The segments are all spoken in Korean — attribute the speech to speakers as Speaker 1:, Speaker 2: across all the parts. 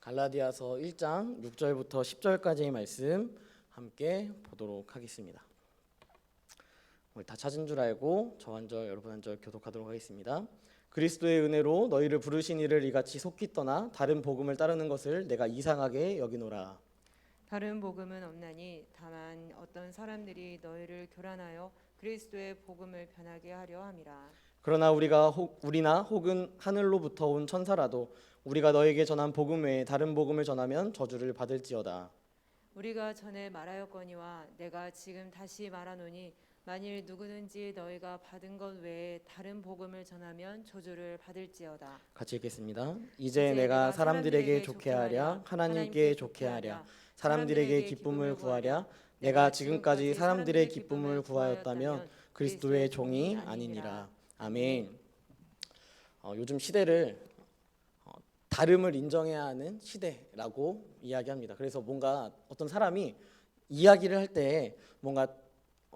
Speaker 1: 갈라디아서 1장 6절부터 10절까지의 말씀 함께 보도록 하겠습니다. 오늘 다 찾은 줄 알고 저 한 절 여러분 한 절 교독하도록 하겠습니다. 그리스도의 은혜로 너희를 부르신 이를 이같이 속히 떠나 다른 복음을 따르는 것을 내가 이상하게 여기노라.
Speaker 2: 다른 복음은 없나니 다만 어떤 사람들이 너희를 교란하여 그리스도의 복음을 변하게 하려 함이라.
Speaker 1: 그러나 우리나 혹은 하늘로부터 온 천사라도 우리가 너에게 전한 복음 외에 다른 복음을 전하면 저주를 받을지어다.
Speaker 2: 우리가 전에 말하였거니와 내가 지금 다시 말하노니 만일 누구든지 너희가 받은 것 외에 다른 복음을 전하면 저주를 받을지어다.
Speaker 1: 같이 읽겠습니다. 이제 내가 사람들에게 좋게 하랴 하나님께 좋게 하랴 사람들에게 기쁨을 구하랴 내가 지금까지 사람들의 기쁨을 구하였다면 그리스도의 종이 아니니라. 아멘. 요즘 시대를 다름을 인정해야 하는 시대라고 이야기합니다. 그래서 뭔가 어떤 사람이 이야기를 할 때 뭔가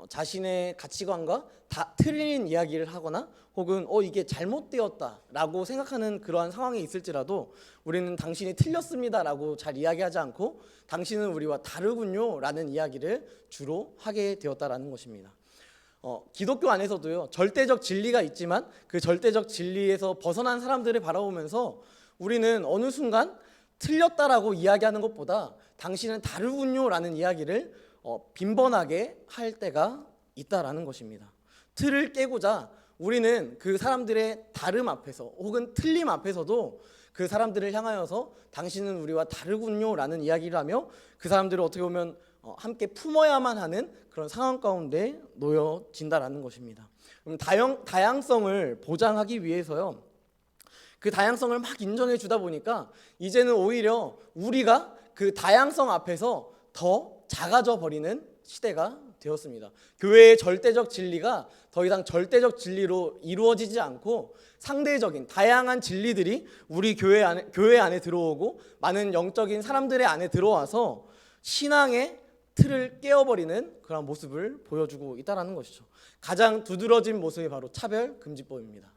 Speaker 1: 자신의 가치관과 다 틀린 이야기를 하거나 혹은 이게 잘못되었다라고 생각하는 그러한 상황에 있을지라도 우리는 당신이 틀렸습니다라고 잘 이야기하지 않고 당신은 우리와 다르군요라는 이야기를 주로 하게 되었다라는 것입니다. 기독교 안에서도요 절대적 진리가 있지만 그 절대적 진리에서 벗어난 사람들을 바라보면서 우리는 어느 순간 틀렸다라고 이야기하는 것보다 당신은 다르군요라는 이야기를 빈번하게 할 때가 있다라는 것입니다. 틀을 깨고자 우리는 그 사람들의 다름 앞에서 혹은 틀림 앞에서도 그 사람들을 향하여서 당신은 우리와 다르군요라는 이야기를 하며 그 사람들을 어떻게 보면 함께 품어야만 하는 그런 상황 가운데 놓여진다라는 것입니다. 그럼 다양성을 보장하기 위해서요. 그 다양성을 막 인정해 주다 보니까 이제는 오히려 우리가 그 다양성 앞에서 더 작아져 버리는 시대가 되었습니다. 교회의 절대적 진리가 더 이상 절대적 진리로 이루어지지 않고 상대적인 다양한 진리들이 우리 교회 안에 들어오고 많은 영적인 사람들의 안에 들어와서 신앙의 틀을 깨어버리는 그런 모습을 보여주고 있다는 것이죠. 가장 두드러진 모습이 바로 차별금지법입니다.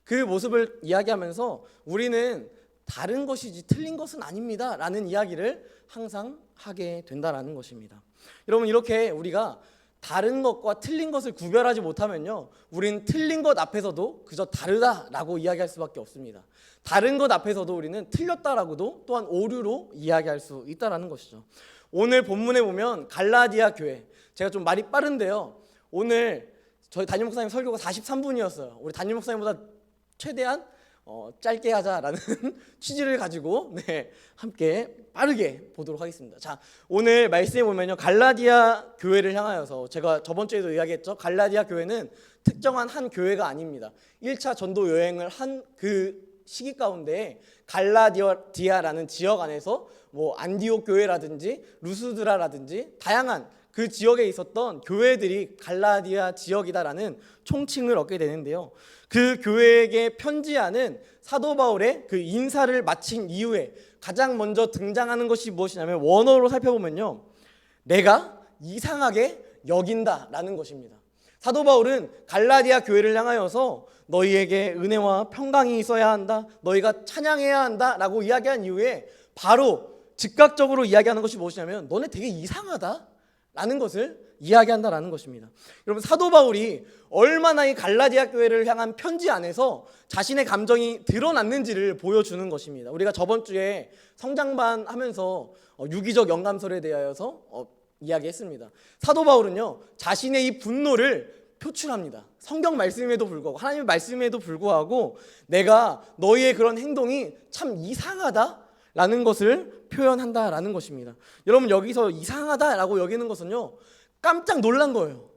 Speaker 1: 그 모습을 이야기하면서 우리는 다른 것이지 틀린 것은 아닙니다 라는 이야기를 항상 하게 된다는 것입니다. 여러분, 이렇게 우리가 다른 것과 틀린 것을 구별하지 못하면요 우리는 틀린 것 앞에서도 그저 다르다라고 이야기할 수밖에 없습니다. 다른 것 앞에서도 우리는 틀렸다라고도 또한 오류로 이야기할 수 있다는 것이죠. 오늘 본문에 보면 갈라디아 교회, 제가 좀 말이 빠른데요 오늘 저희 담임 목사님 설교가 43분이었어요. 우리 담임 목사님보다 최대한 짧게 하자라는 취지를 가지고 함께 빠르게 보도록 하겠습니다. 자, 오늘 말씀에 보면요 갈라디아 교회를 향하여서 제가 저번 주에도 이야기했죠. 갈라디아 교회는 특정한 한 교회가 아닙니다. 1차 전도 여행을 한 그 시기 가운데 갈라디아라는 지역 안에서 안디옥 교회라든지 루스드라라든지 다양한 그 지역에 있었던 교회들이 갈라디아 지역이다라는 총칭을 얻게 되는데요. 그 교회에게 편지하는 사도 바울의 그 인사를 마친 이후에 가장 먼저 등장하는 것이 무엇이냐면 원어로 살펴보면요 내가 이상하게 여긴다라는 것입니다. 사도 바울은 갈라디아 교회를 향하여서 너희에게 은혜와 평강이 있어야 한다, 너희가 찬양해야 한다라고 이야기한 이후에 바로 즉각적으로 이야기하는 것이 무엇이냐면 너네 되게 이상하다 라는 것을 이야기한다라는 것입니다. 여러분, 사도 바울이 얼마나 이 갈라디아 교회를 향한 편지 안에서 자신의 감정이 드러났는지를 보여주는 것입니다. 우리가 저번 주에 성장반 하면서 유기적 영감설에 대하여서 이야기했습니다. 사도 바울은요 자신의 이 분노를 표출합니다. 성경 말씀에도 불구하고 하나님의 말씀에도 불구하고 내가 너희의 그런 행동이 참 이상하다라는 것을 표현한다라는 것입니다. 여러분, 여기서 이상하다라고 여기는 것은요 깜짝 놀란 거예요.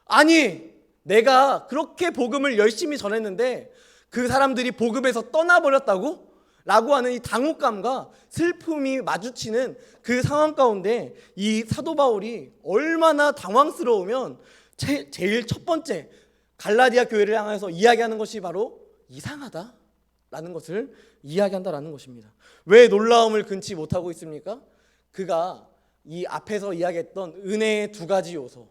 Speaker 1: 아니, 내가 그렇게 복음을 열심히 전했는데 그 사람들이 복음에서 떠나버렸다고? 라고 하는 이 당혹감과 슬픔이 마주치는 그 상황 가운데 이 사도 바울이 얼마나 당황스러우면 제일 첫 번째 갈라디아 교회를 향해서 이야기하는 것이 바로 이상하다라는 것을 이야기한다라는 것입니다. 왜 놀라움을 금치 못하고 있습니까? 그가 이 앞에서 이야기했던 은혜의 두 가지 요소,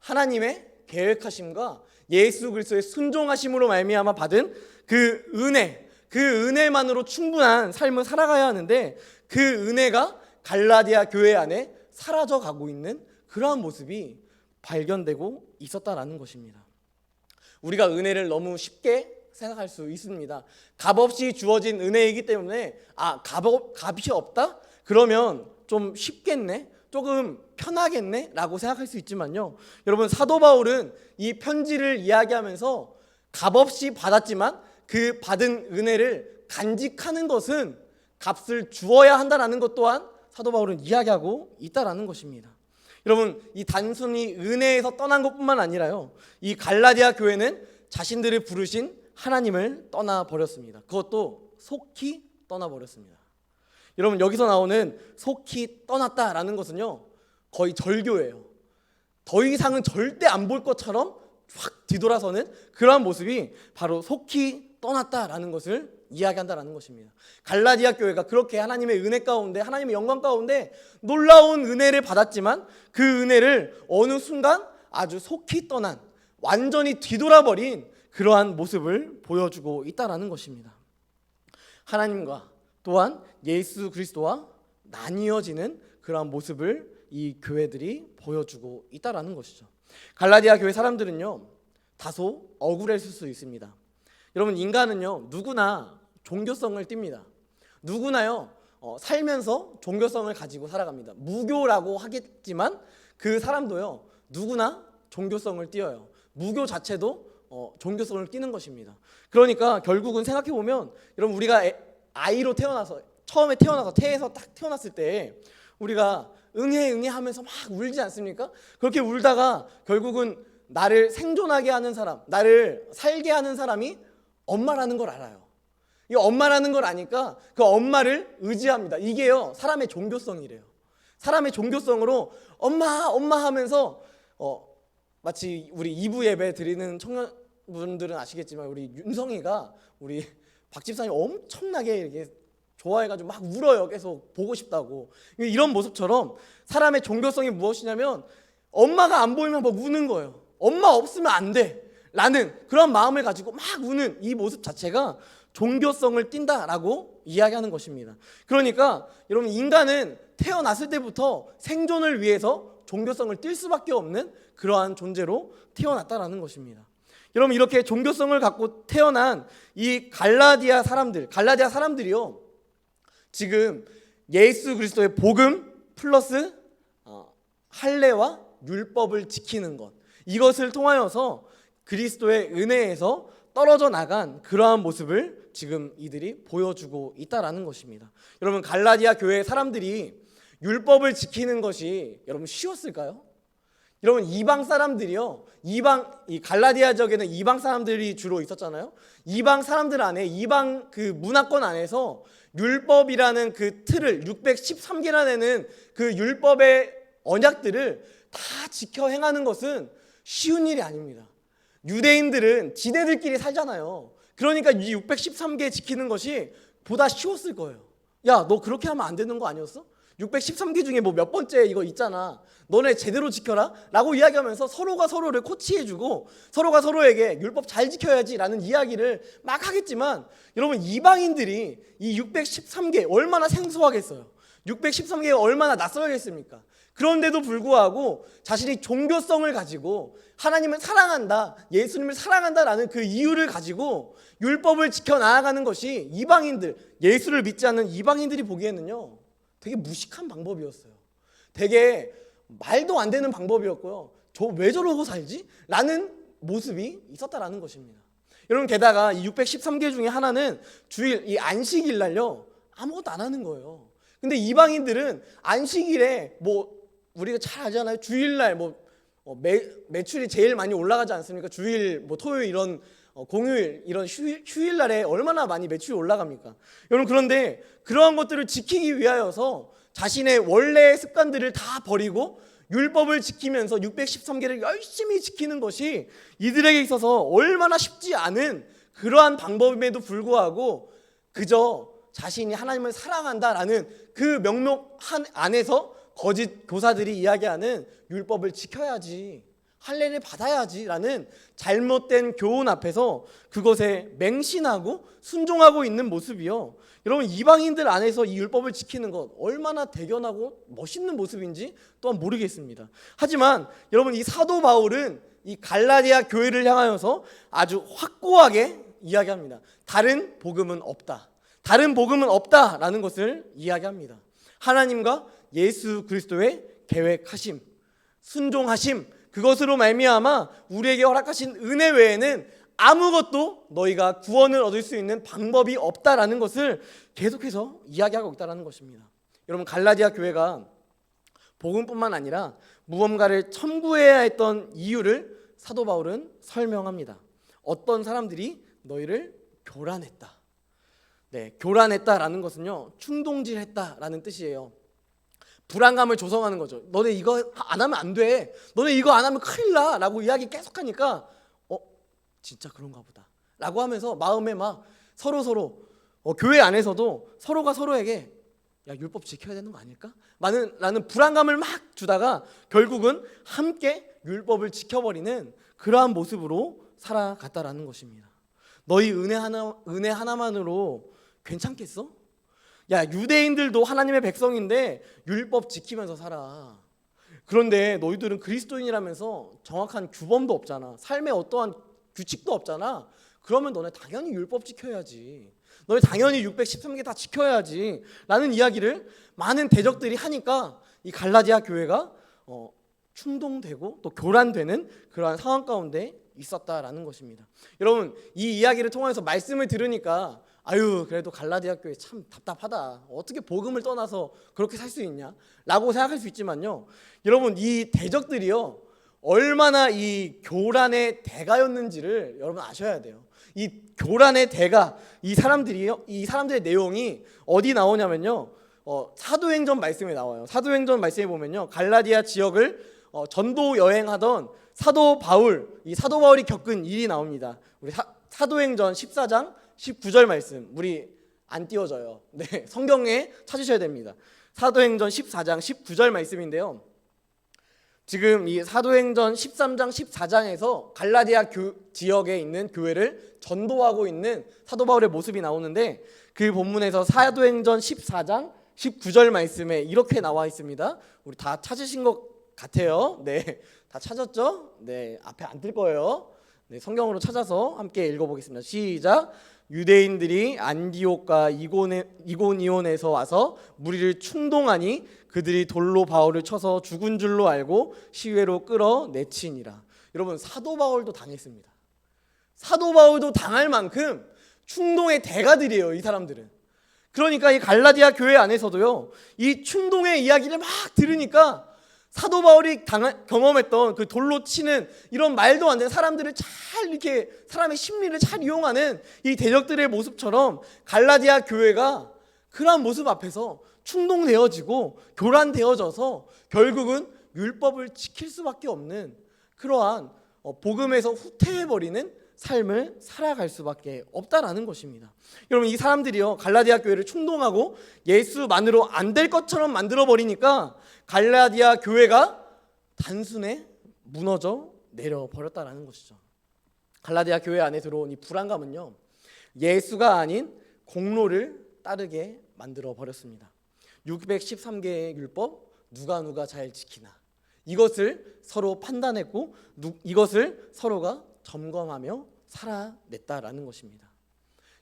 Speaker 1: 하나님의 계획하심과 예수 그리스도의 순종하심으로 말미암아 받은 그 은혜, 그 은혜만으로 충분한 삶을 살아가야 하는데 그 은혜가 갈라디아 교회 안에 사라져 가고 있는 그러한 모습이 발견되고 있었다라는 것입니다. 우리가 은혜를 너무 쉽게 생각할 수 있습니다. 값없이 주어진 은혜이기 때문에 값이 없다? 그러면 좀 쉽겠네? 조금 편하겠네? 라고 생각할 수 있지만요, 여러분, 사도 바울은 이 편지를 이야기하면서 값없이 받았지만 그 받은 은혜를 간직하는 것은 값을 주어야 한다는 것 또한 사도 바울은 이야기하고 있다라는 것입니다. 여러분, 이 단순히 은혜에서 떠난 것뿐만 아니라요, 이 갈라디아 교회는 자신들을 부르신 하나님을 떠나버렸습니다. 그것도 속히 떠나버렸습니다. 여러분, 여기서 나오는 속히 떠났다라는 것은요, 거의 절교예요. 더 이상은 절대 안 볼 것처럼 확 뒤돌아서는 그러한 모습이 바로 속히 떠났다라는 것을 이야기한다라는 것입니다. 갈라디아 교회가 그렇게 하나님의 은혜 가운데, 하나님의 영광 가운데 놀라운 은혜를 받았지만 그 은혜를 어느 순간 아주 속히 떠난, 완전히 뒤돌아버린 그러한 모습을 보여주고 있다라는 것입니다. 하나님과 또한 예수 그리스도와 나뉘어지는 그러한 모습을 이 교회들이 보여주고 있다라는 것이죠. 갈라디아 교회 사람들은요, 다소 억울했을 수 있습니다. 여러분, 인간은요, 누구나 종교성을 띱니다. 누구나요, 살면서 종교성을 가지고 살아갑니다. 무교라고 하겠지만 그 사람도요, 누구나 종교성을 띄어요. 무교 자체도 종교성을 띄는 것입니다. 그러니까 결국은 생각해보면, 여러분, 우리가 아이로 태어나서, 처음에 태어나서 태에서 딱 태어났을 때 우리가 응애 하면서 막 울지 않습니까? 그렇게 울다가 결국은 나를 생존하게 하는 사람, 나를 살게 하는 사람이 엄마라는 걸 알아요. 이 엄마라는 걸 아니까 그 엄마를 의지합니다. 이게요, 사람의 종교성이래요. 사람의 종교성으로 엄마 하면서 마치 우리 2부 예배 드리는 청년분들은 아시겠지만, 우리 윤성이가 우리 박 집사님 엄청나게 이렇게 좋아해가지고 막 울어요. 계속 보고 싶다고. 이런 모습처럼 사람의 종교성이 무엇이냐면, 엄마가 안 보이면 막 우는 거예요. 엄마 없으면 안 돼 라는 그런 마음을 가지고 막 우는 이 모습 자체가 종교성을 띈다라고 이야기하는 것입니다. 그러니까 여러분, 인간은 태어났을 때부터 생존을 위해서 종교성을 띌 수밖에 없는 그러한 존재로 태어났다라는 것입니다. 여러분, 이렇게 종교성을 갖고 태어난 이 갈라디아 사람들이요, 지금 예수 그리스도의 복음 플러스 할례와 율법을 지키는 것, 이것을 통하여서 그리스도의 은혜에서 떨어져 나간 그러한 모습을 지금 이들이 보여주고 있다라는 것입니다. 여러분, 갈라디아 교회 사람들이 율법을 지키는 것이 여러분 쉬웠을까요? 여러분, 이방 사람들이요, 이 갈라디아 지역에는 이방 사람들이 주로 있었잖아요. 이방 사람들 안에, 이방 그 문화권 안에서 율법이라는 그 틀을, 613개나 되는 그 율법의 언약들을 다 지켜 행하는 것은 쉬운 일이 아닙니다. 유대인들은 지네들끼리 살잖아요. 그러니까 이 613개 지키는 것이 보다 쉬웠을 거예요. 야, 너 그렇게 하면 안 되는 거 아니었어? 613개 중에 뭐 몇 번째 이거 있잖아. 너네 제대로 지켜라 라고 이야기하면서 서로가 서로를 코치해주고 서로가 서로에게 율법 잘 지켜야지 라는 이야기를 막 하겠지만, 여러분, 이방인들이 이 613개 얼마나 생소하겠어요. 613개가 얼마나 낯설겠습니까? 그런데도 불구하고 자신이 종교성을 가지고 하나님을 사랑한다, 예수님을 사랑한다라는 그 이유를 가지고 율법을 지켜 나아가는 것이 이방인들, 예수를 믿지 않는 이방인들이 보기에는요, 되게 무식한 방법이었어요. 되게 말도 안 되는 방법이었고요. 저 왜 저러고 살지? 라는 모습이 있었다라는 것입니다. 여러분, 게다가 이 613개 중에 하나는 주일, 이 안식일 날요, 아무것도 안 하는 거예요. 근데 이방인들은 안식일에 뭐 우리가 잘 알잖아요. 주일날 매출이 제일 많이 올라가지 않습니까? 주일, 토요일 이런 공휴일 이런 휴일날에 얼마나 많이 매출이 올라갑니까? 여러분, 그런데 그러한 것들을 지키기 위하여서 자신의 원래의 습관들을 다 버리고 율법을 지키면서 613개를 열심히 지키는 것이 이들에게 있어서 얼마나 쉽지 않은 그러한 방법임에도 불구하고 그저 자신이 하나님을 사랑한다라는 그 명목 안에서 거짓 교사들이 이야기하는 율법을 지켜야지, 할례를 받아야지라는 잘못된 교훈 앞에서 그것에 맹신하고 순종하고 있는 모습이요. 여러분, 이방인들 안에서 이 율법을 지키는 것 얼마나 대견하고 멋있는 모습인지 또한 모르겠습니다. 하지만 여러분, 이 사도 바울은 이 갈라디아 교회를 향하여서 아주 확고하게 이야기합니다. 다른 복음은 없다. 다른 복음은 없다라는 것을 이야기합니다. 하나님과 예수 그리스도의 계획하심, 순종하심, 그것으로 말미암아 우리에게 허락하신 은혜 외에는 아무것도 너희가 구원을 얻을 수 있는 방법이 없다라는 것을 계속해서 이야기하고 있다는 것입니다. 여러분, 갈라디아 교회가 복음뿐만 아니라 무언가를 첨구해야 했던 이유를 사도 바울은 설명합니다. 어떤 사람들이 너희를 교란했다. 네, 교란했다라는 것은요, 충동질했다라는 뜻이에요. 불안감을 조성하는 거죠. 너네 이거 안 하면 안 돼. 너네 이거 안 하면 큰일 나. 라고 이야기 계속하니까 진짜 그런가 보다 라고 하면서 마음에 막 서로 교회 안에서도 서로가 서로에게 야, 율법 지켜야 되는 거 아닐까? 라는 불안감을 막 주다가 결국은 함께 율법을 지켜버리는 그러한 모습으로 살아갔다라는 것입니다. 너희 은혜 하나만으로 괜찮겠어? 야, 유대인들도 하나님의 백성인데 율법 지키면서 살아. 그런데 너희들은 그리스도인이라면서 정확한 규범도 없잖아. 삶에 어떠한 규칙도 없잖아. 그러면 너네 당연히 율법 지켜야지. 너네 당연히 613개 다 지켜야지. 라는 이야기를 많은 대적들이 하니까 이 갈라디아 교회가 충동되고 또 교란되는 그러한 상황 가운데 있었다라는 것입니다. 여러분, 이 이야기를 통해서 말씀을 들으니까 아유, 그래도 갈라디아 교회 참 답답하다. 어떻게 복음을 떠나서 그렇게 살 수 있냐? 라고 생각할 수 있지만요. 여러분, 이 대적들이요, 얼마나 이 교란의 대가였는지를 여러분 아셔야 돼요. 이 교란의 대가, 이 사람들의 내용이 어디 나오냐면요, 사도행전 말씀에 나와요. 사도행전 말씀에 보면요, 갈라디아 지역을 전도 여행하던 사도 바울이 겪은 일이 나옵니다. 우리 사도행전 14장 19절 말씀, 우리 안 띄워져요. 네, 성경에 찾으셔야 됩니다. 사도행전 14장 19절 말씀인데요. 지금 이 사도행전 13장 14장에서 갈라디아 지역에 있는 교회를 전도하고 있는 사도 바울의 모습이 나오는데, 그 본문에서 사도행전 14장 19절 말씀에 이렇게 나와 있습니다. 우리 다 찾으신 것 같아요. 네, 다 찾았죠? 네, 앞에 안 뜰 거예요. 네, 성경으로 찾아서 함께 읽어보겠습니다. 시작. 유대인들이 안디옥과 이고니온에서 와서 무리를 충동하니 그들이 돌로 바울을 쳐서 죽은 줄로 알고 시외로 끌어내치니라. 여러분, 사도 바울도 당했습니다. 사도 바울도 당할 만큼 충동의 대가들이에요, 이 사람들은. 그러니까 이 갈라디아 교회 안에서도요, 이 충동의 이야기를 막 들으니까 사도 바울이 경험했던 그 돌로 치는 이런 말도 안 되는 사람들을 잘 이렇게 사람의 심리를 잘 이용하는 이 대적들의 모습처럼 갈라디아 교회가 그러한 모습 앞에서 충동되어지고 교란되어져서 결국은 율법을 지킬 수밖에 없는 그러한 복음에서 후퇴해버리는 삶을 살아갈 수밖에 없다라는 것입니다. 여러분, 이 사람들이요, 갈라디아 교회를 충동하고 예수만으로 안 될 것처럼 만들어버리니까 갈라디아 교회가 단순에 무너져 내려버렸다라는 것이죠. 갈라디아 교회 안에 들어온 이 불안감은요, 예수가 아닌 공로를 따르게 만들어 버렸습니다. 613개의 율법 누가 잘 지키나, 이것을 서로 판단했고 이것을 서로가 점검하며 살아냈다라는 것입니다.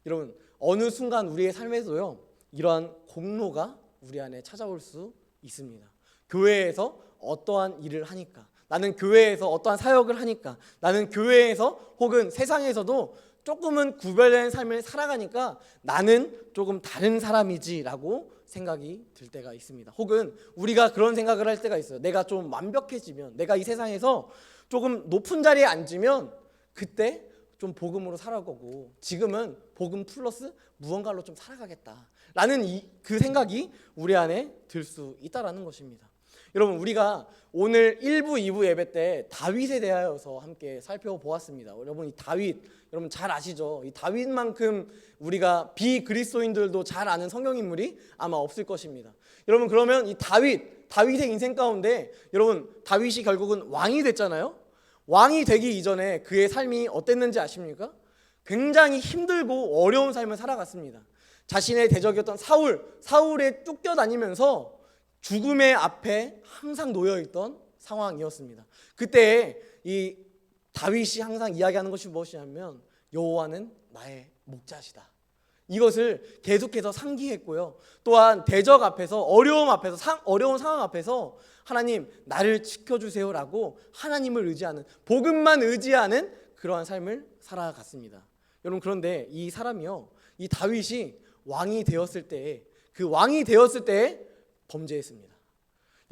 Speaker 1: 여러분, 어느 순간 우리의 삶에서요, 이러한 공로가 우리 안에 찾아올 수 있습니다. 교회에서 어떠한 일을 하니까, 나는 교회에서 어떠한 사역을 하니까, 나는 교회에서 혹은 세상에서도 조금은 구별된 삶을 살아가니까 나는 조금 다른 사람이지라고 생각이 들 때가 있습니다. 혹은 우리가 그런 생각을 할 때가 있어요. 내가 좀 완벽해지면, 내가 이 세상에서 조금 높은 자리에 앉으면 그때 좀 복음으로 살아가고, 지금은 복음 플러스 무언가로 좀 살아가겠다라는 그 생각이 우리 안에 들 수 있다라는 것입니다. 여러분, 우리가 오늘 1부, 2부 예배 때 다윗에 대하여서 함께 살펴보았습니다. 여러분, 이 다윗, 여러분 잘 아시죠? 이 다윗만큼 우리가 비그리스도인들도 잘 아는 성경 인물이 아마 없을 것입니다. 여러분, 그러면 이 다윗의 인생 가운데 여러분, 다윗이 결국은 왕이 됐잖아요. 왕이 되기 이전에 그의 삶이 어땠는지 아십니까? 굉장히 힘들고 어려운 삶을 살아갔습니다. 자신의 대적이었던 사울에 쫓겨다니면서 죽음의 앞에 항상 놓여있던 상황이었습니다. 그때 이 다윗이 항상 이야기하는 것이 무엇이냐면 여호와는 나의 목자시다. 이것을 계속해서 상기했고요. 또한 대적 앞에서 어려운 상황 앞에서 하나님 나를 지켜주세요라고 하나님을 의지하는, 복음만 의지하는 그러한 삶을 살아갔습니다. 여러분, 그런데 이 사람이요, 이 다윗이 왕이 되었을 때 범죄했습니다.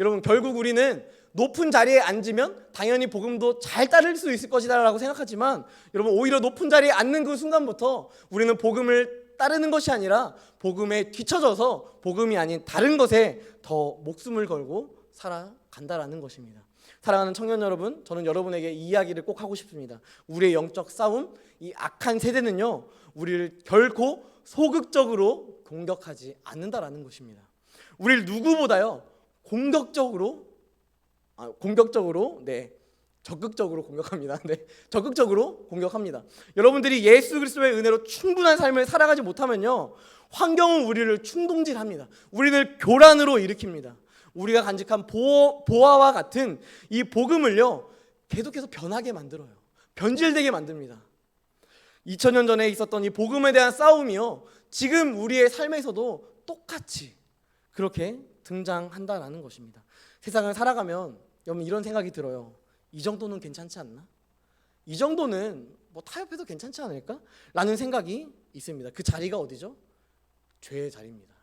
Speaker 1: 여러분, 결국 우리는 높은 자리에 앉으면 당연히 복음도 잘 따를 수 있을 것이다라고 생각하지만, 여러분, 오히려 높은 자리에 앉는 그 순간부터 우리는 복음을 따르는 것이 아니라 복음에 뒤처져서 복음이 아닌 다른 것에 더 목숨을 걸고 살아간다라는 것입니다. 사랑하는 청년 여러분, 저는 여러분에게 이 이야기를 꼭 하고 싶습니다. 우리의 영적 싸움, 이 악한 세대는요, 우리를 결코 소극적으로 공격하지 않는다라는 것입니다. 우리를 누구보다요 적극적으로 공격합니다. 적극적으로 공격합니다. 여러분들이 예수 그리스도의 은혜로 충분한 삶을 살아가지 못하면요, 환경은 우리를 충동질합니다. 우리를 교란으로 일으킵니다. 우리가 간직한 보화와 같은 이 복음을요 계속해서 변하게 만들어요. 변질되게 만듭니다. 2000년 전에 있었던 이 복음에 대한 싸움이요, 지금 우리의 삶에서도 똑같이 그렇게 등장한다라는 것입니다. 세상을 살아가면 여러분 이런 생각이 들어요. 이 정도는 괜찮지 않나? 이 정도는 뭐 타협해도 괜찮지 않을까? 라는 생각이 있습니다. 그 자리가 어디죠? 죄의 자리입니다.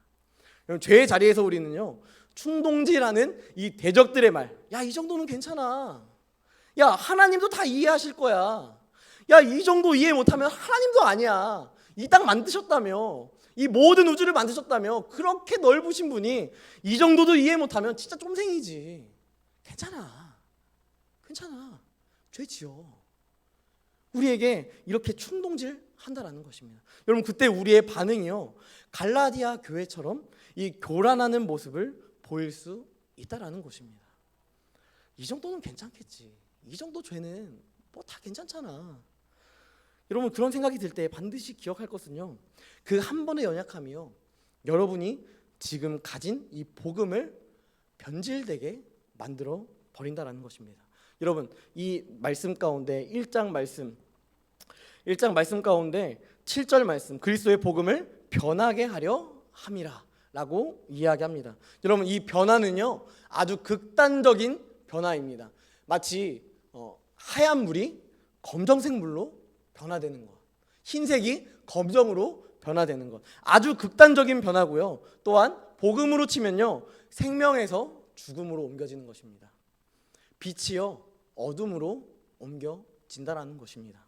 Speaker 1: 여러분, 죄의 자리에서 우리는요 충동질하는 이 대적들의 말, 야, 이 정도는 괜찮아. 야, 하나님도 다 이해하실 거야. 야, 이 정도 이해 못하면 하나님도 아니야. 이 땅 만드셨다며, 이 모든 우주를 만드셨다며, 그렇게 넓으신 분이 이 정도도 이해 못하면 진짜 쫌생이지. 괜찮아. 죄 지어. 우리에게 이렇게 충동질 한다라는 것입니다. 여러분, 그때 우리의 반응이요 갈라디아 교회처럼 이 교란하는 모습을 보일 수 있다라는 것입니다. 이 정도는 괜찮겠지. 이 정도 죄는 뭐 다 괜찮잖아. 여러분, 그런 생각이 들 때 반드시 기억할 것은요, 그 한 번의 연약함이요 여러분이 지금 가진 이 복음을 변질되게 만들어 버린다라는 것입니다. 여러분, 이 말씀 가운데 1장 말씀 가운데 7절 말씀, 그리스도의 복음을 변하게 하려 함이라 라고 이야기합니다. 여러분, 이 변화는요 아주 극단적인 변화입니다. 마치 하얀 물이 검정색 물로 변화되는 것, 흰색이 검정으로 변화되는 것, 아주 극단적인 변화고요. 또한 복음으로 치면요 생명에서 죽음으로 옮겨지는 것입니다. 빛이요 어둠으로 옮겨진다라는 것입니다.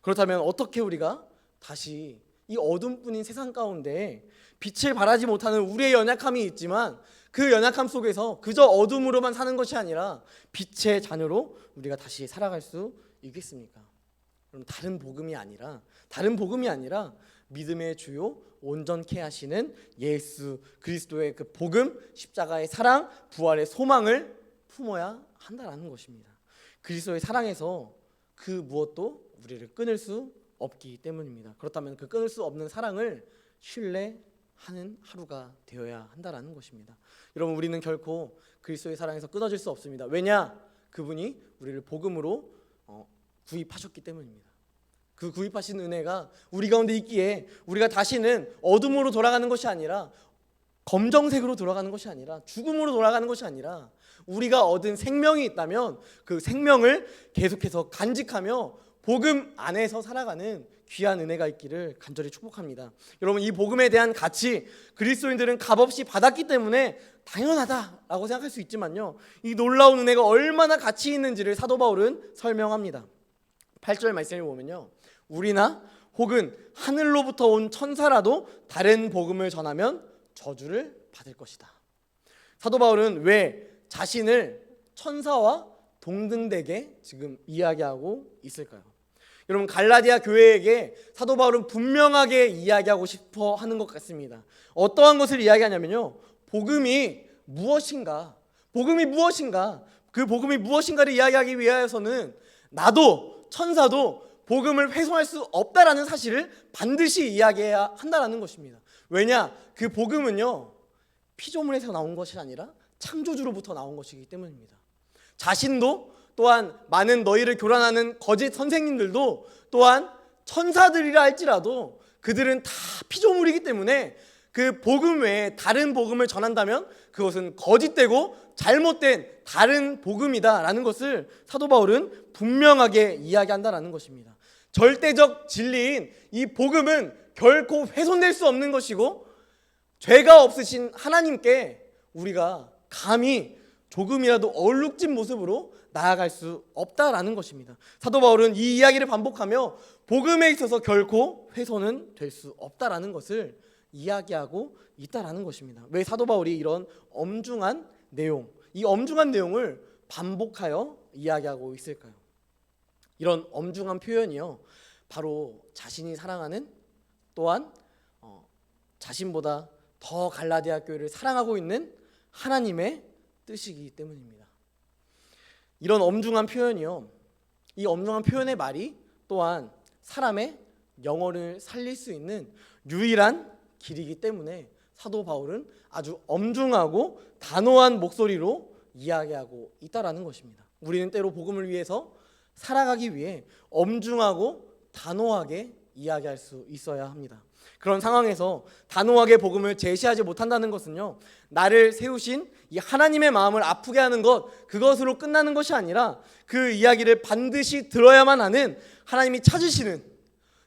Speaker 1: 그렇다면 어떻게 우리가 다시 이 어둠뿐인 세상 가운데 빛을 발하지 못하는 우리의 연약함이 있지만 그 연약함 속에서 그저 어둠으로만 사는 것이 아니라 빛의 자녀로 우리가 다시 살아갈 수 있겠습니까? 그럼 다른 복음이 아니라 믿음의 주요 온전케 하시는 예수 그리스도의 그 복음, 십자가의 사랑, 부활의 소망을 품어야 한다라는 것입니다. 그리스도의 사랑에서 그 무엇도 우리를 끊을 수 없기 때문입니다. 그렇다면 그 끊을 수 없는 사랑을 신뢰하는 하루가 되어야 한다라는 것입니다. 여러분, 우리는 결코 그리스도의 사랑에서 끊어질 수 없습니다. 왜냐? 그분이 우리를 복음으로 구입하셨기 때문입니다. 그 구입하신 은혜가 우리 가운데 있기에 우리가 다시는 어둠으로 돌아가는 것이 아니라, 검정색으로 돌아가는 것이 아니라, 죽음으로 돌아가는 것이 아니라, 우리가 얻은 생명이 있다면 그 생명을 계속해서 간직하며 복음 안에서 살아가는 귀한 은혜가 있기를 간절히 축복합니다. 여러분, 이 복음에 대한 가치, 그리스도인들은 값없이 받았기 때문에 당연하다라고 생각할 수 있지만요, 이 놀라운 은혜가 얼마나 가치 있는지를 사도 바울은 설명합니다. 8절 말씀을 보면요, 우리나 혹은 하늘로부터 온 천사라도 다른 복음을 전하면 저주를 받을 것이다. 사도 바울은 왜 자신을 천사와 동등되게 지금 이야기하고 있을까요? 여러분, 갈라디아 교회에게 사도 바울은 분명하게 이야기하고 싶어 하는 것 같습니다. 어떠한 것을 이야기하냐면요, 복음이 무엇인가, 그 복음이 무엇인가를 이야기하기 위하여서는 나도 천사도 복음을 훼손할 수 없다라는 사실을 반드시 이야기해야 한다라는 것입니다. 왜냐? 그 복음은요, 피조물에서 나온 것이 아니라 창조주로부터 나온 것이기 때문입니다. 자신도 또한 많은 너희를 교란하는 거짓 선생님들도 또한 천사들이라 할지라도 그들은 다 피조물이기 때문에 그 복음 외에 다른 복음을 전한다면 그것은 거짓되고 잘못된 다른 복음이다라는 것을 사도 바울은 분명하게 이야기한다라는 것입니다. 절대적 진리인 이 복음은 결코 훼손될 수 없는 것이고 죄가 없으신 하나님께 우리가 감히 조금이라도 얼룩진 모습으로 나아갈 수 없다라는 것입니다. 사도 바울은 이 이야기를 반복하며 복음에 있어서 결코 훼손은 될 수 없다라는 것을 이야기하고 있다라는 것입니다. 왜 사도 바울이 이런 엄중한 내용, 이 엄중한 내용을 반복하여 이야기하고 있을까요? 이런 엄중한 표현이요, 바로 자신이 사랑하는 또한 자신보다 더 갈라디아 교회를 사랑하고 있는 하나님의 뜻이기 때문입니다. 이런 엄중한 표현이요, 이 엄중한 표현의 말이 또한 사람의 영혼을 살릴 수 있는 유일한 길이기 때문에 사도 바울은 아주 엄중하고 단호한 목소리로 이야기하고 있다라는 것입니다. 우리는 때로 복음을 위해서 살아가기 위해 엄중하고 단호하게 이야기할 수 있어야 합니다. 그런 상황에서 단호하게 복음을 제시하지 못한다는 것은요, 나를 세우신 이 하나님의 마음을 아프게 하는 것, 그것으로 끝나는 것이 아니라 그 이야기를 반드시 들어야만 하는 하나님이 찾으시는,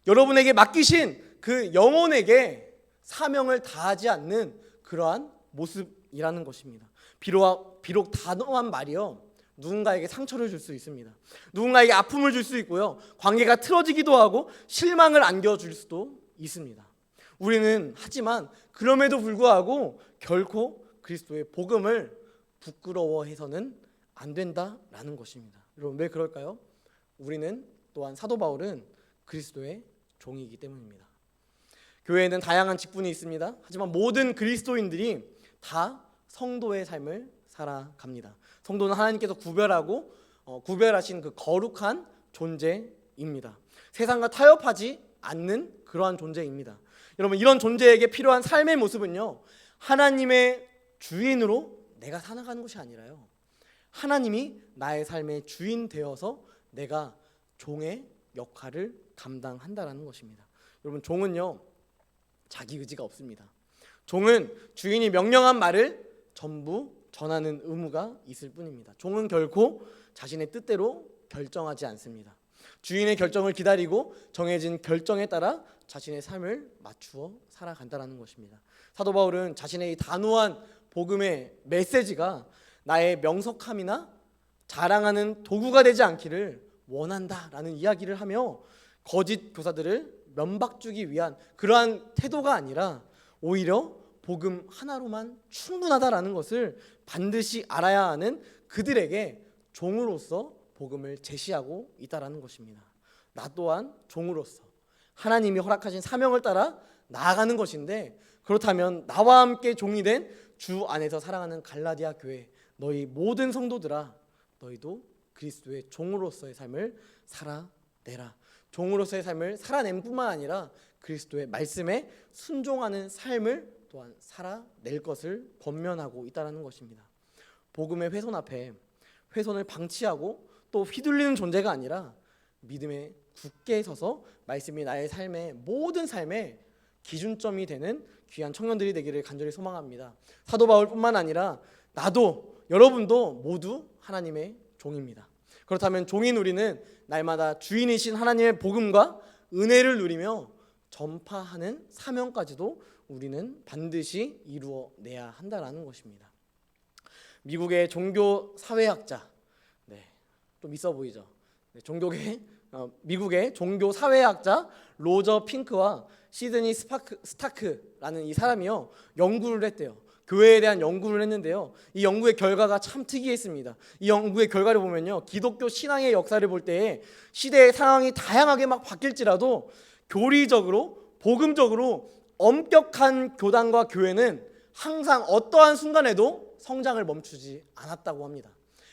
Speaker 1: 여러분에게 맡기신 그 영혼에게 사명을 다하지 않는 그러한 모습이라는 것입니다. 비록 단호한 말이요, 누군가에게 상처를 줄 수 있습니다. 누군가에게 아픔을 줄 수 있고요, 관계가 틀어지기도 하고 실망을 안겨줄 수도 있습니다. 우리는 하지만 그럼에도 불구하고 결코 그리스도의 복음을 부끄러워해서는 안 된다라는 것입니다. 여러분, 왜 그럴까요? 우리는 또한 사도 바울은 그리스도의 종이기 때문입니다. 교회에는 다양한 직분이 있습니다. 하지만 모든 그리스도인들이 다 성도의 삶을 살아갑니다. 성도는 하나님께서 구별하신 그 거룩한 존재입니다. 세상과 타협하지 않는 그러한 존재입니다. 여러분, 이런 존재에게 필요한 삶의 모습은요, 하나님의 주인으로 내가 살아가는 것이 아니라요, 하나님이 나의 삶의 주인 되어서 내가 종의 역할을 감당한다라는 것입니다. 여러분, 종은요, 자기 의지가 없습니다. 종은 주인이 명령한 말을 전부 전하는 의무가 있을 뿐입니다. 종은 결코 자신의 뜻대로 결정하지 않습니다. 주인의 결정을 기다리고 정해진 결정에 따라 자신의 삶을 맞추어 살아간다는 것입니다. 사도 바울은 자신의 이 단호한 복음의 메시지가 나의 명석함이나 자랑하는 도구가 되지 않기를 원한다라는 이야기를 하며 거짓 교사들을 면박주기 위한 그러한 태도가 아니라 오히려 복음 하나로만 충분하다라는 것을 반드시 알아야 하는 그들에게 종으로서 복음을 제시하고 있다라는 것입니다. 나 또한 종으로서 하나님이 허락하신 사명을 따라 나아가는 것인데, 그렇다면 나와 함께 종이 된 주 안에서 사랑하는 갈라디아 교회, 너희 모든 성도들아, 너희도 그리스도의 종으로서의 삶을 살아내라. 종으로서의 삶을 살아낸 뿐만 아니라 그리스도의 말씀에 순종하는 삶을 또한 살아낼 것을 권면하고 있다는 것입니다. 복음의 훼손 앞에 훼손을 방치하고 또 휘둘리는 존재가 아니라 믿음에 굳게 서서 말씀이 나의 삶의 모든 삶의 기준점이 되는 귀한 청년들이 되기를 간절히 소망합니다. 사도 바울뿐만 아니라 나도, 여러분도 모두 하나님의 종입니다. 그렇다면 종인 우리는 날마다 주인이신 하나님의 복음과 은혜를 누리며 전파하는 사명까지도 우리는 반드시 이루어내야 한다는 것입니다. 미국의 종교 사회학자, 좀 있어 보이죠? 미국의 종교 사회학자 로저 핑크와 시드니 스타크라는 이 사람이요, 연구를 했대요. 교회에 대한 연구를 했는데요, 이 연구의 결과가 참 특이했습니다. 이 연구의 결과를 보면요, 기독교 신앙의 역사를 볼 때 시대의 상황이 다양하게 막 바뀔지라도 교리적으로 복음적으로 엄격한 교단과 교회는 항상 어떠한 순간에도 성장을 멈추지 않았다고 합니다.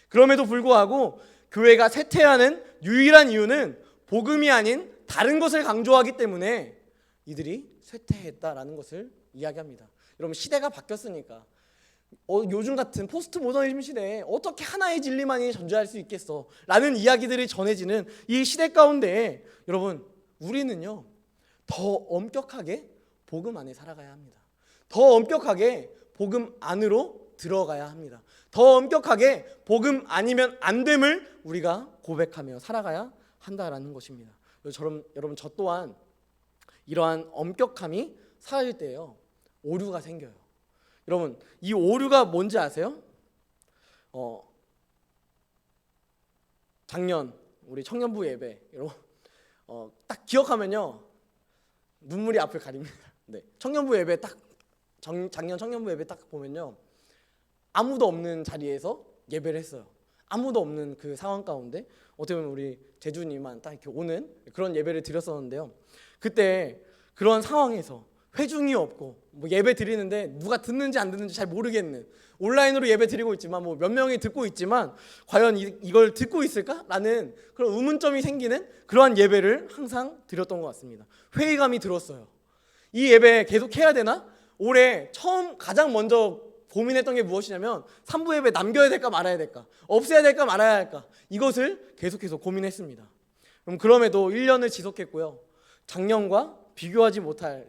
Speaker 1: 그럼에도 불구하고 교회가 쇠퇴하는 유일한 이유는 복음이 아닌 다른 것을 강조하기 때문에 이들이 쇠퇴했다라는 것을 이야기합니다. 여러분, 시대가 바뀌었으니까 요즘 같은 포스트 모더니즘 시대에 어떻게 하나의 진리만이 존재할 수 있겠어 라는 이야기들이 전해지는 이 시대 가운데 여러분, 우리는요 더 엄격하게 복음 안에 살아가야 합니다. 더 엄격하게 복음 안으로 들어가야 합니다. 더 엄격하게 복음 아니면 안 됨을 우리가 고백하며 살아가야 한다라는 것입니다. 여러분, 저 또한 이러한 엄격함이 사라질 때요 오류가 생겨요. 여러분, 이 오류가 뭔지 아세요? 작년 우리 청년부 예배 여러분 딱 기억하면요 눈물이 앞을 가립니다. 네, 청년부 예배 딱 작년 청년부 예배 딱 보면요 아무도 없는 자리에서 예배를 했어요. 아무도 없는 그 상황 가운데 어떻게 보면 우리 재주님만 딱 이렇게 오는 그런 예배를 드렸었는데요. 그때 그런 상황에서 회중이 없고 뭐 예배 드리는데 누가 듣는지 안 듣는지 잘 모르겠는, 온라인으로 예배 드리고 있지만 뭐 몇 명이 듣고 있지만 과연 이걸 듣고 있을까라는 그런 의문점이 생기는 그러한 예배를 항상 드렸던 것 같습니다. 회의감이 들었어요. 이 예배 계속 해야 되나? 올해 처음 가장 먼저 고민했던 게 무엇이냐면 3부 예배 남겨야 될까 말아야 될까, 없애야 될까 말아야 할까, 이것을 계속해서 고민했습니다. 그럼에도 1년을 지속했고요. 작년과 비교하지 못할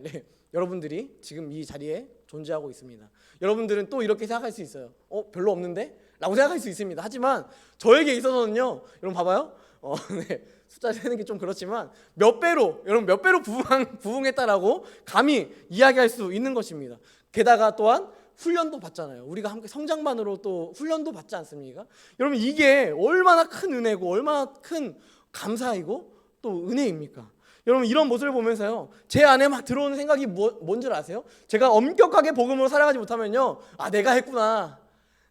Speaker 1: 여러분들이 지금 이 자리에 존재하고 있습니다. 여러분들은 또 이렇게 생각할 수 있어요. 별로 없는데? 라고 생각할 수 있습니다. 하지만 저에게 있어서는요, 여러분 봐봐요. 네, 숫자 세는 게 좀 그렇지만 몇 배로 부흥했다라고 감히 이야기할 수 있는 것입니다. 게다가 또한 훈련도 받잖아요. 우리가 함께 성장반으로 또 훈련도 받지 않습니까? 여러분, 이게 얼마나 큰 은혜고 얼마나 큰 감사이고 또 은혜입니까? 여러분, 이런 모습을 보면서요 제 안에 막 들어오는 생각이 뭔 줄 아세요? 제가 엄격하게 복음으로 살아가지 못하면요, 내가 했구나,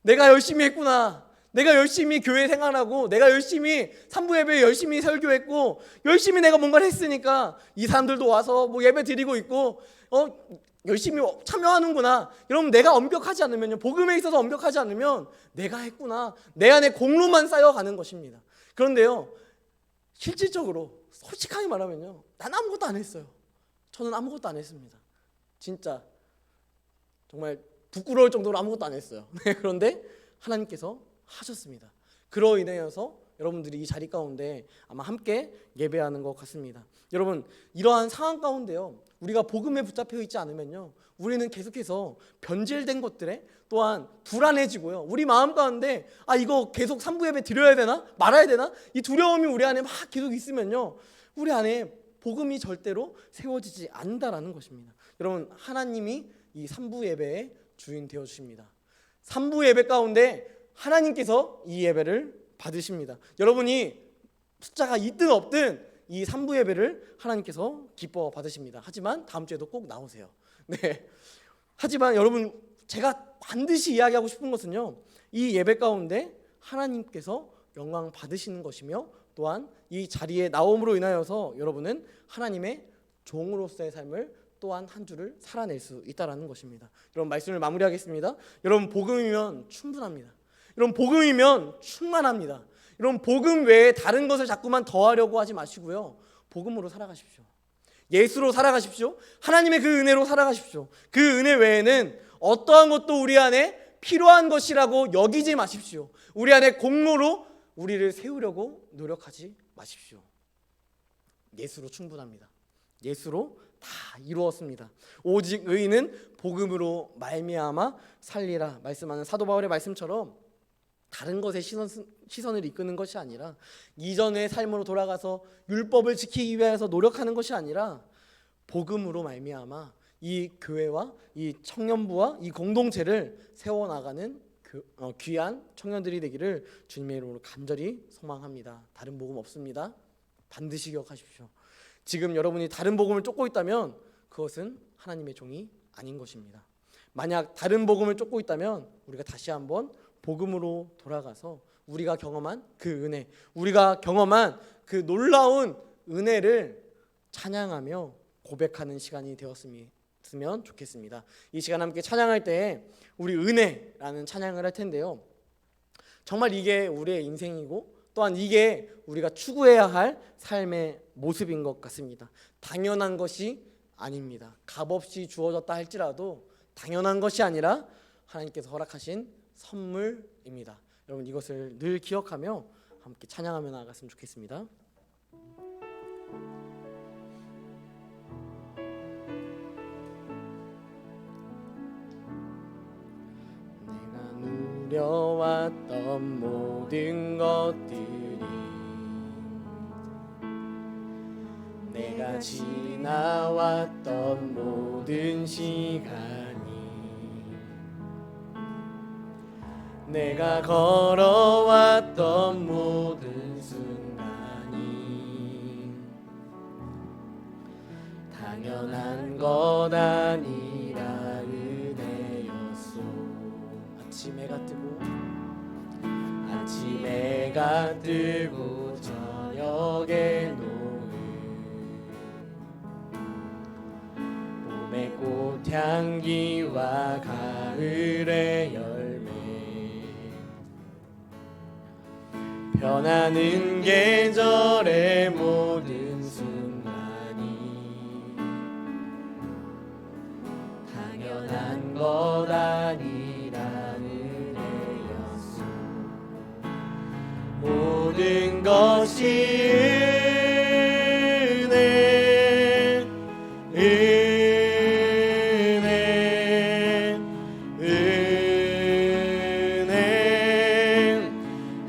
Speaker 1: 내가 열심히 했구나, 내가 열심히 교회 생활하고 내가 열심히 3부 예배에 열심히 설교했고 열심히 내가 뭔가를 했으니까 이 사람들도 와서 뭐 예배 드리고 있고 열심히 참여하는구나. 여러분, 내가 엄격하지 않으면요, 복음에 있어서 엄격하지 않으면 내가 했구나, 내 안에 공로만 쌓여가는 것입니다. 그런데요, 실질적으로 솔직하게 말하면요, 난 아무것도 안 했어요. 저는 아무것도 안 했습니다. 진짜 정말 부끄러울 정도로 아무것도 안 했어요. 네, 그런데 하나님께서 하셨습니다. 그로 인하여서 여러분들이 이 자리 가운데 아마 함께 예배하는 것 같습니다. 여러분, 이러한 상황 가운데요, 우리가 복음에 붙잡혀 있지 않으면요, 우리는 계속해서 변질된 것들에 또한 불안해지고요, 우리 마음 가운데 이거 계속 3부 예배 드려야 되나 말아야 되나, 이 두려움이 우리 안에 막 계속 있으면요, 우리 안에 복음이 절대로 세워지지 않는다라는 것입니다. 여러분, 하나님이 이 3부 예배의 주인 되어주십니다. 3부 예배 가운데 하나님께서 이 예배를 받으십니다. 여러분이 숫자가 있든 없든 이 3부 예배를 하나님께서 기뻐 받으십니다. 하지만 다음 주에도 꼭 나오세요. 네. 하지만 여러분, 제가 반드시 이야기하고 싶은 것은요, 이 예배 가운데 하나님께서 영광 받으시는 것이며 또한 이 자리에 나옴으로 인하여서 여러분은 하나님의 종으로서의 삶을 또한 한 주를 살아낼 수 있다라는 것입니다. 여러분, 말씀을 마무리하겠습니다. 여러분, 복음이면 충분합니다. 여러분, 복음이면 충만합니다. 여러분, 복음 외에 다른 것을 자꾸만 더하려고 하지 마시고요, 복음으로 살아가십시오. 예수로 살아가십시오. 하나님의 그 은혜로 살아가십시오. 그 은혜 외에는 어떠한 것도 우리 안에 필요한 것이라고 여기지 마십시오. 우리 안에 공로로 우리를 세우려고 노력하지 마십시오. 예수로 충분합니다. 예수로 다 이루었습니다. 오직 의인은 복음으로 말미암아 살리라 말씀하는 사도 바울의 말씀처럼 다른 것에 시선을 이끄는 것이 아니라 이전의 삶으로 돌아가서 율법을 지키기 위해서 노력하는 것이 아니라 복음으로 말미암아 이 교회와 이 청년부와 이 공동체를 세워나가는 귀한 청년들이 되기를 주님의 이름으로 간절히 소망합니다. 다른 복음 없습니다. 반드시 기억하십시오. 지금 여러분이 다른 복음을 쫓고 있다면 그것은 하나님의 종이 아닌 것입니다. 만약 다른 복음을 쫓고 있다면 우리가 다시 한번 복음으로 돌아가서 우리가 경험한 그 은혜, 우리가 경험한 그 놀라운 은혜를 찬양하며 고백하는 시간이 되었으면 좋겠습니다. 이 시간 함께 찬양할 때 우리 은혜라는 찬양을 할 텐데요, 정말 이게 우리의 인생이고 또한 이게 우리가 추구해야 할 삶의 모습인 것 같습니다. 당연한 것이 아닙니다. 값없이 주어졌다 할지라도 당연한 것이 아니라 하나님께서 허락하신 선물입니다. 여러분 이것을 늘 기억하며 함께 찬양하며 나아갔으면 좋겠습니다. 내가 누려왔던 모든 것들이 내가 지나왔던 모든 시간이 내가 걸어왔던 모든 순간이 당연한 것 아니라 은혜였소. 아침 해가 뜨고 저녁에 노을 봄의 꽃향기와 가을의 열매 변하는 계절의 모든 순간이 당연한 것 아니라 은혜였소. 모든 것이 은혜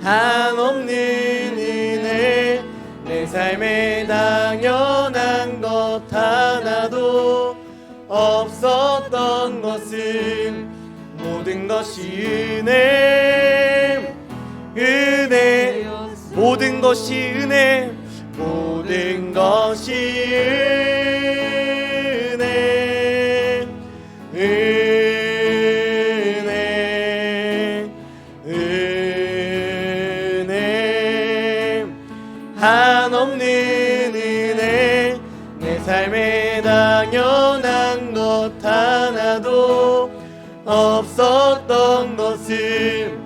Speaker 1: 한없는 은혜 내 삶에 당연한 것 하나도 없었던 것은 모든 것이 은혜 모든 것이 은혜 모든 것이 은혜 한없는 은혜 내 삶에 당연한 것 하나도 없었던 것은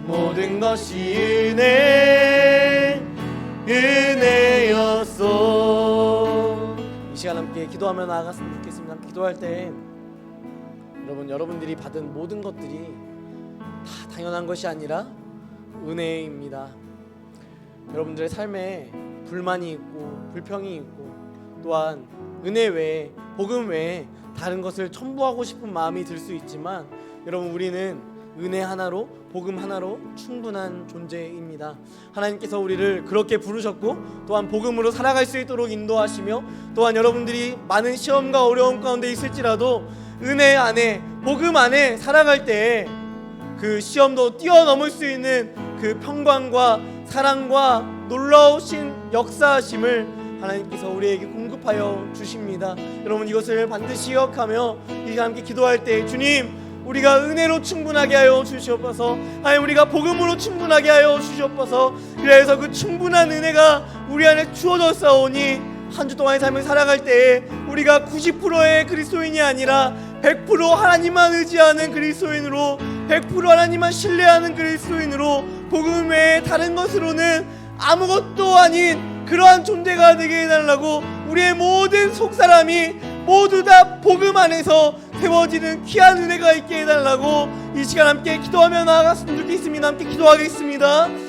Speaker 1: 모든 것이 은혜였소. 이 시간 함께 기도하며 나아갔으면 좋겠습니다. 함께 기도할 때 여러분들이 받은 모든 것들이 다 당연한 것이 아니라 은혜입니다. 여러분들의 삶에 불만이 있고 불평이 있고 또한 은혜 외에 복음 외에 다른 것을 첨부하고 싶은 마음이 들 수 있지만 여러분 우리는 은혜 하나로 복음 하나로 충분한 존재입니다. 하나님께서 우리를 그렇게 부르셨고 또한 복음으로 살아갈 수 있도록 인도하시며 또한 여러분들이 많은 시험과 어려움 가운데 있을지라도 은혜 안에 복음 안에 살아갈 때 그 시험도 뛰어넘을 수 있는 그 평강과 사랑과 놀라우신 역사하심을 하나님께서 우리에게 공급하여 주십니다. 여러분 이것을 반드시 기억하며 이 시간 함께 기도할 때 주님 우리가 은혜로 충분하게 하여 주시옵소서. 하나님 우리가 복음으로 충분하게 하여 주시옵소서. 그래서 그 충분한 은혜가 우리 안에 주어졌사오니 한 주 동안의 삶을 살아갈 때에 우리가 90%의 그리스도인이 아니라 100% 하나님만 의지하는 그리스도인으로 100% 하나님만 신뢰하는 그리스도인으로 복음 외에 다른 것으로는 아무것도 아닌 그러한 존재가 되게 해달라고 우리의 모든 속사람이 모두 다 복음 안에서 세워지는 귀한 은혜가 있게 해달라고 이 시간 함께 기도하며 나아갔으면 좋겠습니다. 함께 기도하겠습니다.